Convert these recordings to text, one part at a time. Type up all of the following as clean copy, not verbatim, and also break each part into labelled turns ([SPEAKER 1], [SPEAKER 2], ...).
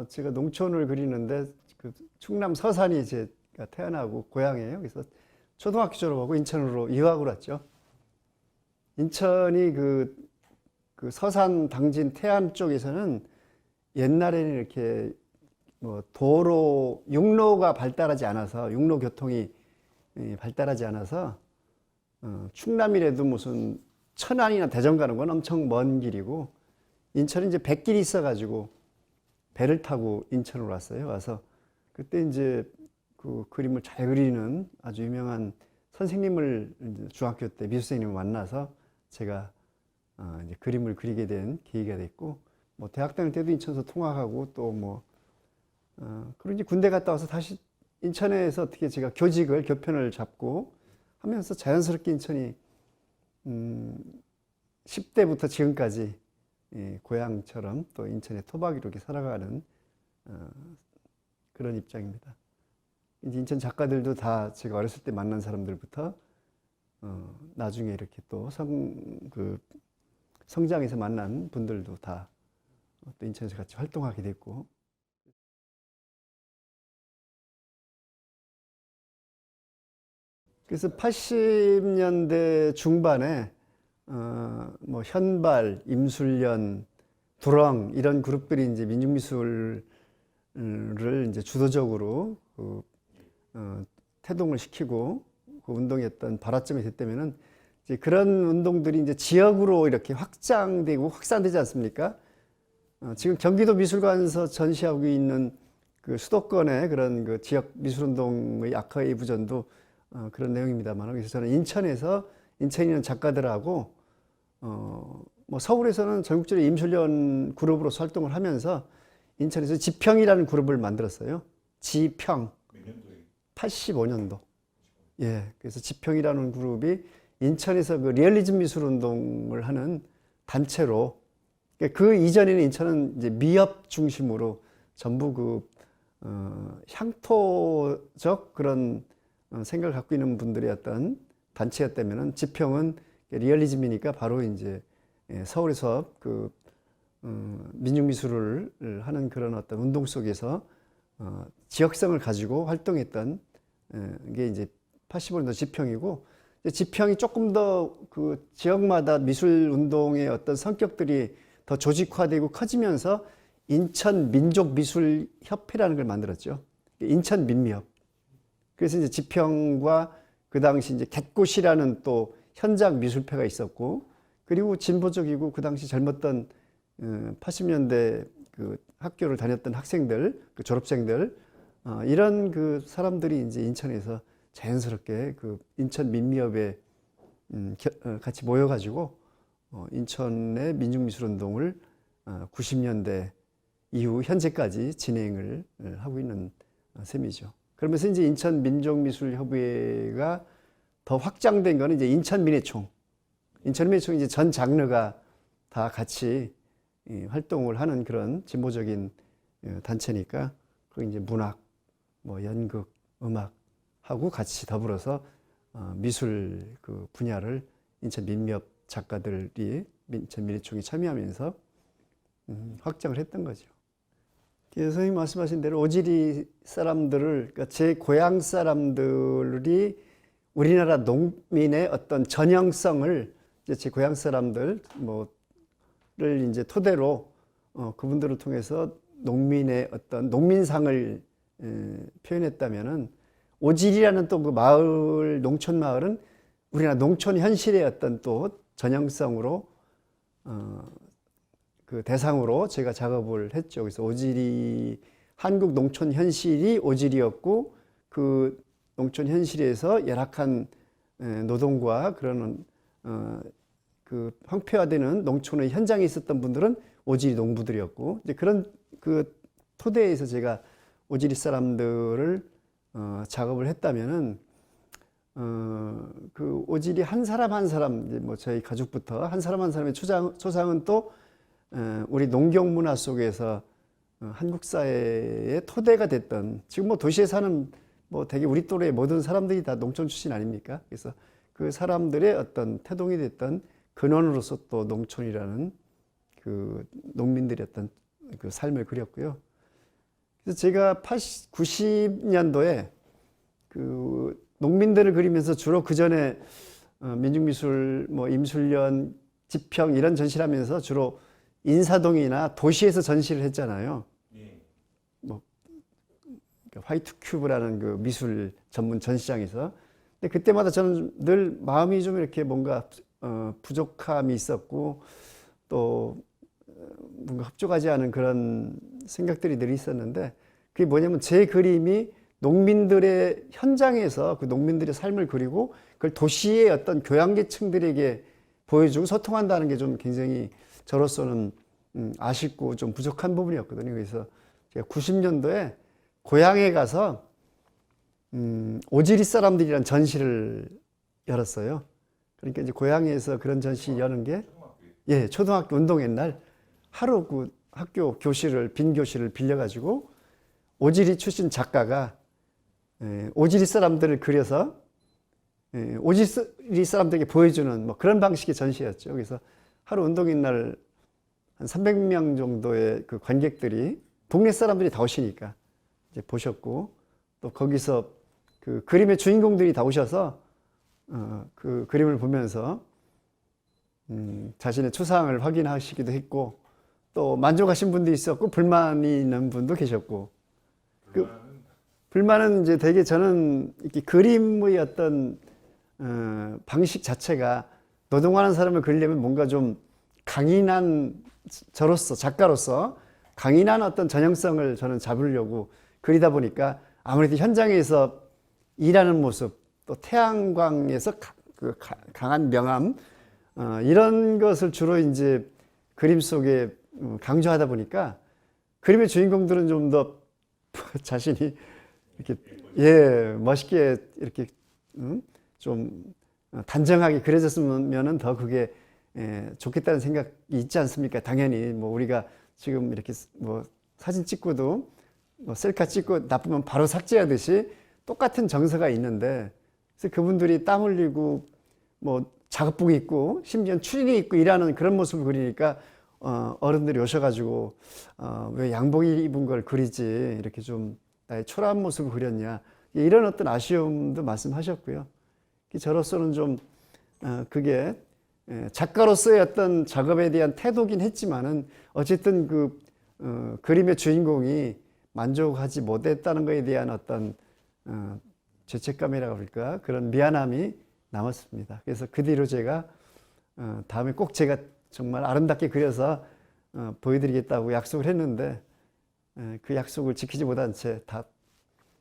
[SPEAKER 1] 제가 농촌을 그리는데 그 충남 서산이 제가 태어나고 고향이에요. 그래서 초등학교 졸업하고 인천으로 유학을 왔죠. 인천이 그 서산 당진 태안 쪽에서는 옛날에는 이렇게 뭐 도로 육로가 발달하지 않아서 육로 교통이 발달하지 않아서 충남이라도 무슨 천안이나 대전 가는 건 엄청 먼 길이고 인천은 이제 백길이 있어가지고 배를 타고 인천으로 왔어요. 와서 그때 이제 그 그림을 잘 그리는 아주 유명한 선생님을 이제 중학교 때 미술 선생님을 만나서 제가 이제 그림을 그리게 된 계기가 됐고, 뭐 대학 다닐 때도 인천에서 통학하고 또 뭐 그리고 이제 군대 갔다 와서 다시 인천에서 어떻게 제가 교편을 잡고 하면서 자연스럽게 인천이 10대부터 지금까지 고향처럼 또 인천의 토박이로 이렇게 살아가는 그런 입장입니다. 이제 인천 작가들도 다 제가 어렸을 때 만난 사람들부터 나중에 이렇게 또 성장해서 만난 분들도 다 또 인천에서 같이 활동하게 됐고, 그래서 80년대 중반에 뭐 현발, 임술련, 두렁 이런 그룹들이 이제 민중미술을 이제 주도적으로 태동을 시키고 그 운동이 어떤 발화점이 됐다면은 이제 그런 운동들이 이제 지역으로 이렇게 확장되고 확산되지 않습니까? 지금 경기도 미술관에서 전시하고 있는 그 수도권의 그런 그 지역 미술운동의 아카이브전도 그런 내용입니다만, 그래서 저는 인천에서 인천에 있는 작가들하고 뭐 서울에서는 전국적으로 임술련 그룹으로서 활동을 하면서 인천에서 지평이라는 그룹을 만들었어요. 지평.
[SPEAKER 2] 몇 년도에?
[SPEAKER 1] 85년도. 예. 그래서 지평이라는 그룹이 인천에서 그 리얼리즘 미술 운동을 하는 단체로, 그 이전에는 인천은 이제 미업 중심으로 전부 향토적 그런 생각을 갖고 있는 분들의 어떤 단체였다면은 지평은 리얼리즘이니까 바로 이제 서울에서 민중미술을 하는 그런 어떤 운동 속에서 지역성을 가지고 활동했던 게 이제 85년도 지평이고, 지평이 조금 더 그 지역마다 미술 운동의 어떤 성격들이 더 조직화되고 커지면서 인천 민족미술협회라는 걸 만들었죠. 인천 민미협. 그래서 이제 지평과 그 당시 이제 갯꽃이라는 또 현장 미술패가 있었고, 그리고 진보적이고 그 당시 젊었던 80년대 그 학교를 다녔던 학생들, 그 졸업생들, 이런 그 사람들이 이제 인천에서 자연스럽게 그 인천 민미협에 같이 모여가지고 인천의 민중미술운동을 90년대 이후 현재까지 진행을 하고 있는 셈이죠. 그러면서 이제 인천 민족미술협의회가 더 확장된 거는 이제 인천민예총. 인천민예총이 이제 전 장르가 다 같이 활동을 하는 그런 진보적인 단체니까, 그 이제 문학, 뭐 연극, 음악 하고 같이 더불어서 미술 그 분야를 인천 민미협 작가들이 인천 민예총에 참여하면서 확장을 했던 거죠. 선생님 말씀하신 대로 오지리 사람들을, 그러니까 제 고향 사람들이 우리나라 농민의 어떤 전형성을 이제 제 고향 사람들 뭐를 이제 토대로 그분들을 통해서 농민의 어떤 농민상을 표현했다면은, 오지리라는 또 그 마을, 농촌 마을은 우리나라 농촌 현실의 어떤 또 전형성으로 그 대상으로 제가 작업을 했죠. 그래서 오지리, 한국 농촌 현실이 오지리였고, 그 농촌 현실에서 열악한 노동과 그런 그 황폐화되는 농촌의 현장에 있었던 분들은 오지리 농부들이었고, 이제 그런 그 토대에서 제가 오지리 사람들을 작업을 했다면은 그 오지리 한 사람 한 사람, 이제 뭐 저희 가족부터 한 사람 한 사람의 초상은 또 우리 농경 문화 속에서 한국 사회의 토대가 됐던, 지금 뭐 도시에 사는 뭐 되게 우리 또래의 모든 사람들이 다 농촌 출신 아닙니까? 그래서 그 사람들의 어떤 태동이 됐던 근원으로서 또 농촌이라는 그 농민들의 어떤 그 삶을 그렸고요. 그래서 제가 90년도에 그 농민들을 그리면서 주로 그 전에 민중미술, 뭐 임술련, 지평 이런 전시를 하면서 주로 인사동이나 도시에서 전시를 했잖아요. 뭐 화이트 큐브라는 그 미술 전문 전시장에서. 근데 그때마다 저는 늘 마음이 좀 이렇게 뭔가 부족함이 있었고 또 뭔가 흡족하지 않은 그런 생각들이 늘 있었는데, 그게 뭐냐면 제 그림이 농민들의 현장에서 그 농민들의 삶을 그리고 그걸 도시의 어떤 교양계층들에게 보여주고 소통한다는 게 좀 굉장히 저로서는 아쉽고 좀 부족한 부분이었거든요. 그래서 제가 90년도에 고향에 가서 오지리 사람들이란 전시를 열었어요. 그러니까 이제 고향에서 그런 전시 여는 게, 예, 초등학교 운동회 날 하루 그 학교 교실을, 빈 교실을 빌려가지고 오지리 출신 작가가 오지리 사람들을 그려서 오지리 사람들에게 보여주는 뭐 그런 방식의 전시였죠. 그래서 하루 운동회 날 한 300명 정도의 그 관객들이, 동네 사람들이 다 오시니까 이제 보셨고, 또 거기서 그 그림의 주인공들이 다 오셔서 그 그림을 보면서 자신의 추상을 확인하시기도 했고, 또 만족하신 분도 있었고 불만이 있는 분도 계셨고. 그 불만은 이제 되게 저는 이렇게 그림의 어떤 방식 자체가 노동하는 사람을 그리려면 뭔가 좀 강인한, 저로서 작가로서 강인한 어떤 전형성을 저는 잡으려고 그리다 보니까 아무래도 현장에서 일하는 모습, 또 태양광에서 그 강한 명암, 이런 것을 주로 이제 그림 속에 강조하다 보니까 그림의 주인공들은 좀 더 자신이 이렇게, 예, 멋있게 이렇게 좀 단정하게 그려졌으면은 더 그게 좋겠다는 생각이 있지 않습니까? 당연히 뭐 우리가 지금 이렇게 뭐 사진 찍고도 뭐 셀카 찍고 나쁘면 바로 삭제하듯이 똑같은 정서가 있는데, 그래서 그분들이 땀 흘리고 뭐 작업복 입고 심지어 추리닝 입고 일하는 그런 모습을 그리니까 어른들이 오셔가지고 왜 양복 입은 걸 그리지, 이렇게 좀 나의 초라한 모습을 그렸냐, 이런 어떤 아쉬움도 말씀하셨고요. 저로서는 좀 그게 작가로서의 어떤 작업에 대한 태도긴 했지만은 어쨌든 그 그림의 주인공이 만족하지 못했다는 것에 대한 어떤 죄책감이라고 할까, 그런 미안함이 남았습니다. 그래서 그 뒤로 제가 다음에 꼭 제가 정말 아름답게 그려서 보여드리겠다고 약속을 했는데, 그 약속을 지키지 못한 채 다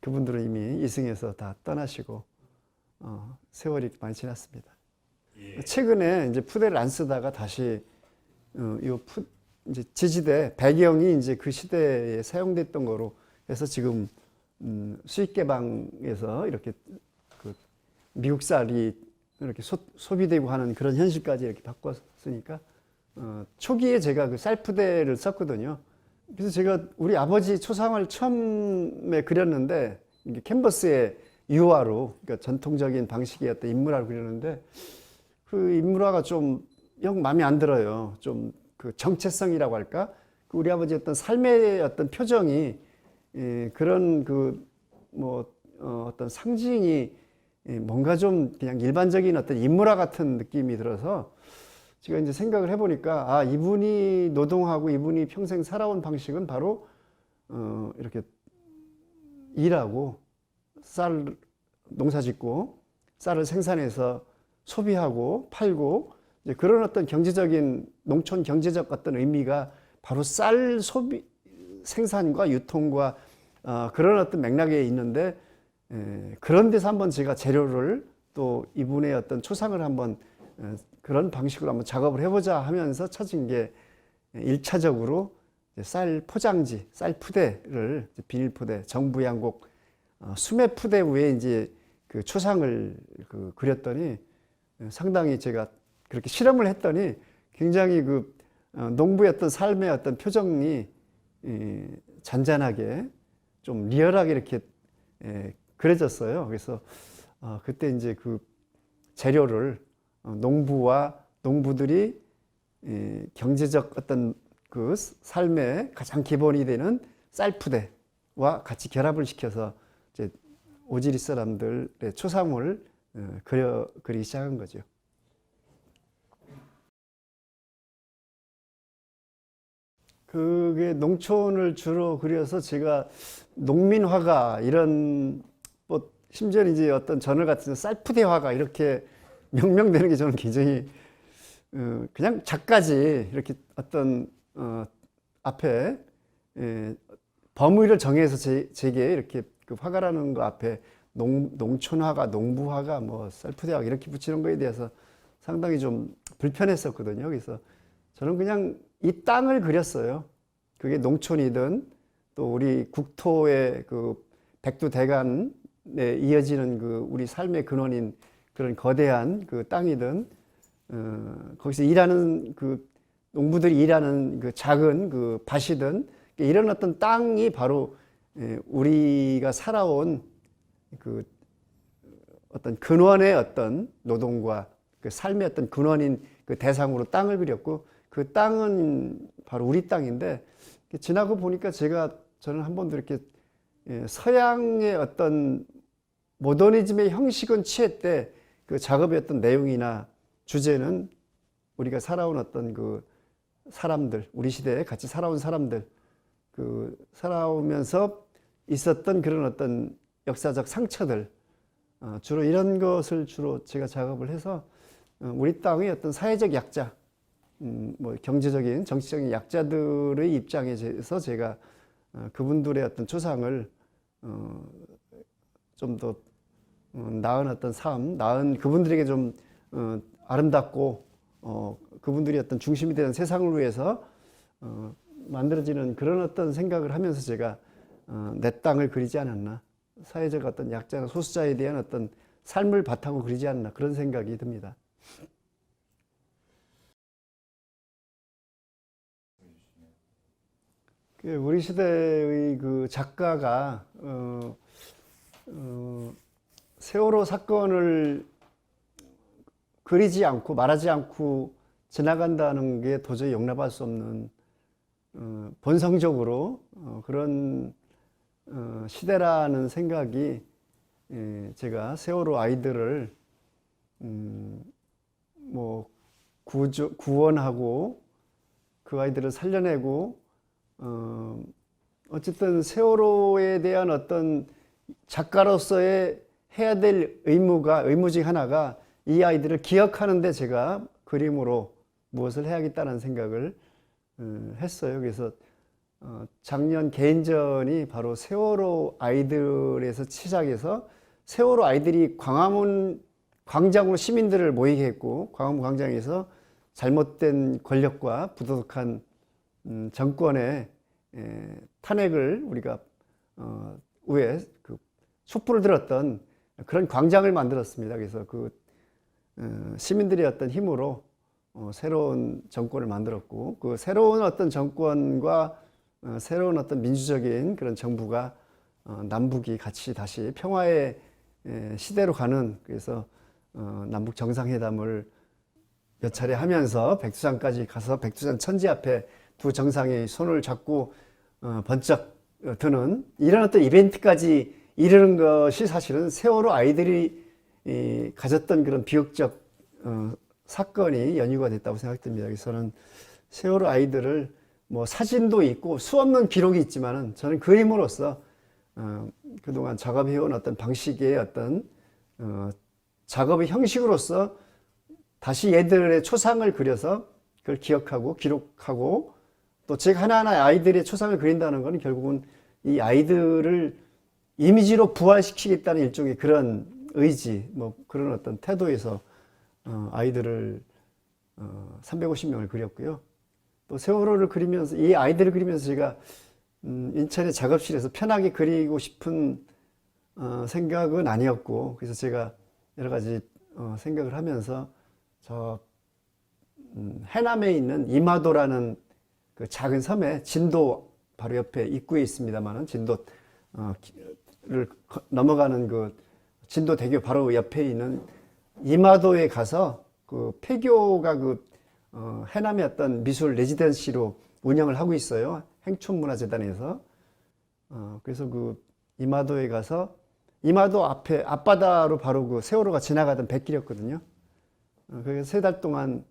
[SPEAKER 1] 그분들은 이미 이승에서 다 떠나시고 세월이 많이 지났습니다. 예. 최근에 이제 푸대를 안 쓰다가 다시 이제 지지대 배경이 이제 그 시대에 사용됐던 거로 해서 지금 수입 개방에서 이렇게 그 미국 쌀이 이렇게 소비되고 하는 그런 현실까지 이렇게 바꿨으니까 초기에 제가 그 쌀푸대를 썼거든요. 그래서 제가 우리 아버지 초상을 처음에 그렸는데, 이게 캔버스에 유화로, 그러니까 전통적인 방식의 어떤 인물화를 그렸는데, 그 인물화가 좀 영 마음에 안 들어요. 좀 그 정체성이라고 할까? 그 우리 아버지 어떤 삶의 어떤 표정이 그런 그 뭐 어떤 상징이 뭔가 좀 그냥 일반적인 어떤 인물화 같은 느낌이 들어서, 제가 이제 생각을 해보니까 아, 이분이 노동하고 이분이 평생 살아온 방식은 바로 이렇게 일하고 쌀 농사 짓고 쌀을 생산해서 소비하고 팔고, 이제 그런 어떤 경제적인 농촌 경제적 어떤 의미가 바로 쌀 소비 생산과 유통과 그런 어떤 맥락에 있는데, 그런 데서 한번 제가 재료를 또 이분의 어떤 초상을 한번 그런 방식으로 한번 작업을 해보자 하면서 찾은 게 1차적으로 쌀 포장지, 쌀 푸대를, 비닐 푸대, 정부 양곡 수매 푸대 위에 이제 그 초상을 그렸더니 상당히 제가 그렇게 실험을 했더니 굉장히 그 농부의 어떤 삶의 어떤 표정이 잔잔하게 좀 리얼하게 이렇게 그려졌어요. 그래서 그때 이제 그 재료를 농부와 농부들이 경제적 어떤 그 삶의 가장 기본이 되는 쌀푸대와 같이 결합을 시켜서 이제 오지리스 사람들의 초상을 그리기 시작한 거죠. 그게 농촌을 주로 그려서 제가 농민화가 이런 뭐 심지어 이제 어떤 전월 같은 쌀푸대 화가 이렇게 명명되는 게 저는 굉장히 그냥 작가지 이렇게 어떤 앞에 범위를 정해서 제게 이렇게 그 화가라는 거 앞에 농촌화가, 농부화가, 뭐 쌀푸대화가 이렇게 붙이는 거에 대해서 상당히 좀 불편했었거든요. 그래서 저는 그냥 이 땅을 그렸어요. 그게 농촌이든 또 우리 국토의 그 백두대간에 이어지는 그 우리 삶의 근원인 그런 거대한 그 땅이든 거기서 일하는 그 농부들이 일하는 그 작은 그 밭이든 이런 어떤 땅이 바로 우리가 살아온 그 어떤 근원의 어떤 노동과 그 삶의 어떤 근원인 그 대상으로 땅을 그렸고 그 땅은 바로 우리 땅인데 지나고 보니까 저는 한 번도 이렇게 서양의 어떤 모더니즘의 형식은 취했대 그 작업의 어떤 내용이나 주제는 우리가 살아온 어떤 그 사람들, 우리 시대에 같이 살아온 사람들, 그 살아오면서 있었던 그런 어떤 역사적 상처들, 주로 이런 것을 주로 제가 작업을 해서 우리 땅의 어떤 사회적 약자, 뭐 경제적인, 정치적인 약자들의 입장에서 제가 그분들의 어떤 초상을 좀 더 나은 어떤 삶, 나은 그분들에게 좀 아름답고 그분들이 어떤 중심이 되는 세상을 위해서 만들어지는 그런 어떤 생각을 하면서 제가 내 땅을 그리지 않았나, 사회적 어떤 약자나 소수자에 대한 어떤 삶을 바탕으로 그리지 않나 그런 생각이 듭니다. 우리 시대의 그 작가가 세월호 사건을 그리지 않고 말하지 않고 지나간다는 게 도저히 용납할 수 없는 본성적으로 그런 시대라는 생각이 제가 세월호 아이들을 뭐 구원하고 그 아이들을 살려내고 어쨌든 세월호에 대한 어떤 작가로서의 해야 될 의무 중 하나가 이 아이들을 기억하는데 제가 그림으로 무엇을 해야겠다는 생각을 했어요. 그래서 작년 개인전이 바로 세월호 아이들에서 시작해서 세월호 아이들이 광화문 광장으로 시민들을 모이게 했고 광화문 광장에서 잘못된 권력과 부도덕한 정권의 탄핵을 우리가 위에 그 촛불을 들었던 그런 광장을 만들었습니다. 그래서 그 시민들의 어떤 힘으로 새로운 정권을 만들었고 그 새로운 어떤 정권과 새로운 어떤 민주적인 그런 정부가 남북이 같이 다시 평화의 시대로 가는 그래서 남북 정상회담을 몇 차례 하면서 백두산까지 가서 백두산 천지 앞에 두 정상이 손을 잡고 번쩍 드는 이런 어떤 이벤트까지 이르는 것이 사실은 세월호 아이들이 가졌던 그런 비극적 사건이 연유가 됐다고 생각됩니다. 그래서 저는 세월호 아이들을 뭐 사진도 있고 수없는 기록이 있지만은 저는 그림으로써 그동안 작업해온 어떤 방식의 어떤 작업의 형식으로서 다시 얘들의 초상을 그려서 그걸 기억하고 기록하고 또 제가 하나하나 아이들의 초상을 그린다는 것은 결국은 이 아이들을 이미지로 부활시키겠다는 일종의 그런 의지, 뭐 그런 어떤 태도에서 아이들을 350명을 그렸고요. 또 세월호를 그리면서 이 아이들을 그리면서 제가 인천의 작업실에서 편하게 그리고 싶은 생각은 아니었고 그래서 제가 여러 가지 생각을 하면서 저 해남에 있는 이마도라는 그 작은 섬에 진도 바로 옆에 입구에 있습니다만은 진도를 넘어가는 그 진도 대교 바로 옆에 있는 이마도에 가서 그 폐교가 그 해남의 어떤 미술 레지던시로 운영을 하고 있어요. 행촌문화재단에서. 그래서 그 이마도에 가서 이마도 앞에 앞바다로 바로 그 세월호가 지나가던 백길이었거든요. 그래서 3달 동안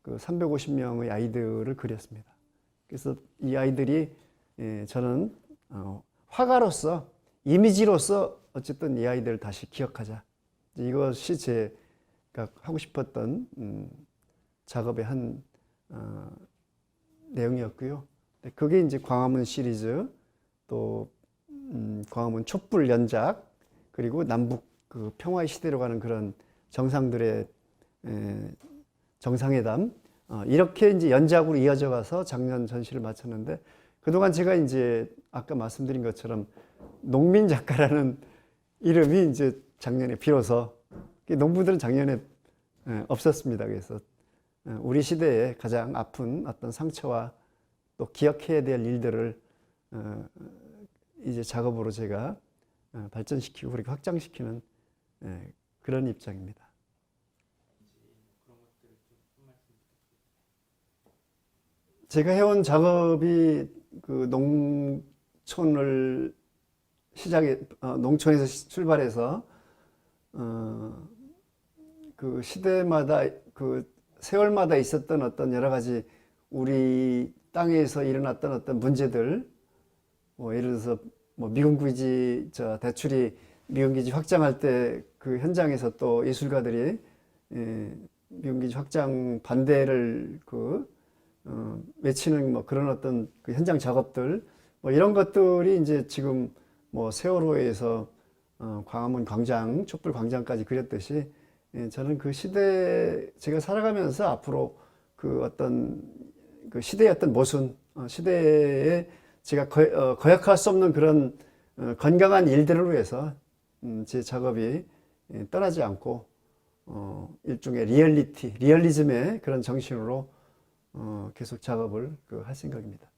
[SPEAKER 1] 그 350명의 아이들을 그렸습니다. 그래서 이 아이들이 저는 화가로서 이미지로서 어쨌든 이 아이들을 다시 기억하자. 이것이 제가 하고 싶었던 작업의 한 내용이었고요. 그게 이제 광화문 시리즈, 또 광화문 촛불 연작, 그리고 남북 그 평화의 시대로 가는 그런 정상들의 정상회담, 이렇게 이제 연작으로 이어져 가서 작년 전시를 마쳤는데, 그동안 제가 이제 아까 말씀드린 것처럼 농민 작가라는 이름이 이제 작년에 비로소, 농부들은 작년에 없었습니다. 그래서 우리 시대의 가장 아픈 어떤 상처와 또 기억해야 될 일들을 이제 작업으로 제가 발전시키고 그렇게 확장시키는 그런 입장입니다. 제가 해온 작업이 그 농촌을 농촌에서 출발해서 그 시대마다 그 세월마다 있었던 어떤 여러 가지 우리 땅에서 일어났던 어떤 문제들, 뭐 예를 들어서 뭐 미군 기지 대출이 미군 기지 확장할 때 그 현장에서 또 예술가들이 미군 기지 확장 반대를 외치는 뭐 그런 어떤 그 현장 작업들, 뭐 이런 것들이 이제 지금 뭐 세월호에서 광화문 광장, 촛불 광장까지 그렸듯이, 저는 그 시대, 제가 살아가면서 앞으로 그 어떤 그 시대의 어떤 모순, 시대에 제가 거역할 수 없는 그런 건강한 일들을 위해서 제 작업이 떠나지 않고 일종의 리얼리즘의 그런 정신으로 계속 작업을 할 생각입니다.